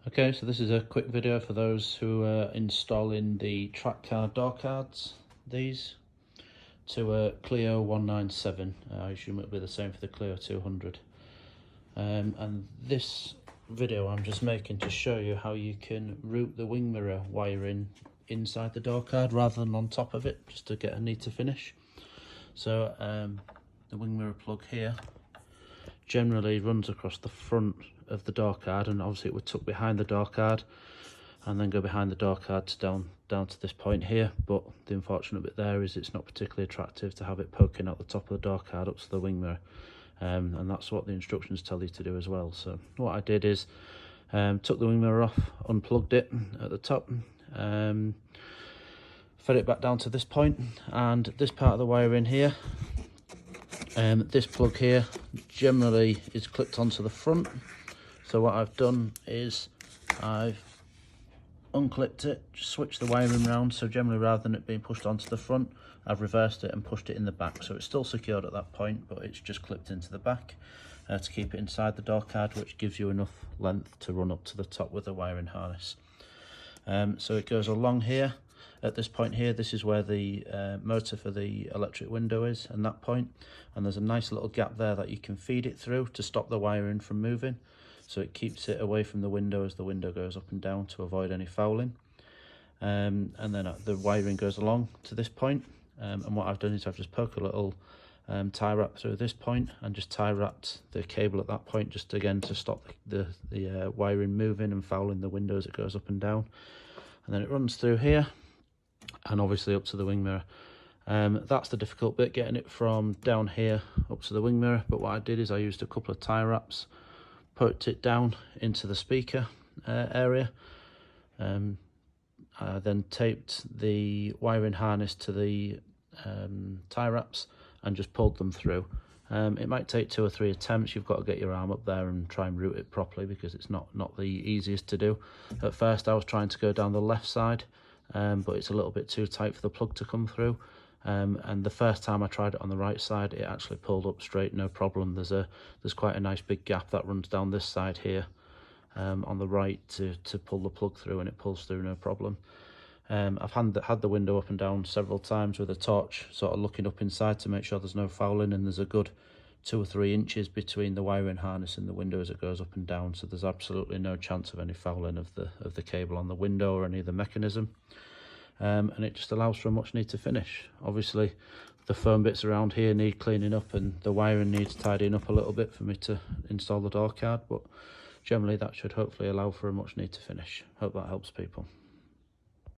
Okay, so this is a quick video for those who are installing the track card door cards, these, to a Clio 197. I assume it'll be the same for the Clio 200. And this video I'm just making to show you how you can route the wing mirror wiring inside the door card rather than on top of it, just to get a neater finish. So the wing mirror plug here generally runs across the front of the door card, and obviously it would tuck behind the door card and then go behind the door card to down to this point here. But the unfortunate bit there is it's not particularly attractive to have it poking out the top of the door card up to the wing mirror, and that's what the instructions tell you to do as well. So what I did is took the wing mirror off, unplugged it at the top, fed it back down to this point, and this part of the wiring here, this plug here generally is clipped onto the front. So what I've done is I've unclipped it, just switched the wiring around, so generally rather than it being pushed onto the front, I've reversed it and pushed it in the back, so it's still secured at that point, but it's just clipped into the back to keep it inside the door card, which gives you enough length to run up to the top with the wiring harness. So it goes along here. At this point here, this is where the motor for the electric window is, and that point, and there's a nice little gap there that you can feed it through to stop the wiring from moving, so it keeps it away from the window as the window goes up and down to avoid any fouling. And then the wiring goes along to this point, and what I've done is I've just poked a little tie wrap through this point and just tie wrapped the cable at that point, just again to stop the wiring moving and fouling the window as it goes up and down. And then it runs through here and obviously up to the wing mirror. That's the difficult bit, getting it from down here up to the wing mirror. But what I did is I used a couple of tie wraps, poked it down into the speaker area. I then taped the wiring harness to the tie wraps and just pulled them through. It might take 2 or 3 attempts. You've got to get your arm up there and try and route it properly, because it's not the easiest to do. At first I was trying to go down the left side, but it's a little bit too tight for the plug to come through. And the first time I tried it on the right side, it actually pulled up straight, no problem. There's quite a nice big gap that runs down this side here on the right to pull the plug through, and it pulls through no problem. I've had the window up and down several times with a torch, sort of looking up inside to make sure there's no fouling, and there's a good 2 or 3 inches between the wiring harness and the window as it goes up and down, so there's absolutely no chance of any fouling of the cable on the window or any of the mechanism. And it just allows for a much neater finish. Obviously the foam bits around here need cleaning up, and the wiring needs tidying up a little bit for me to install the door card, but generally that should hopefully allow for a much neater finish. Hope that helps people.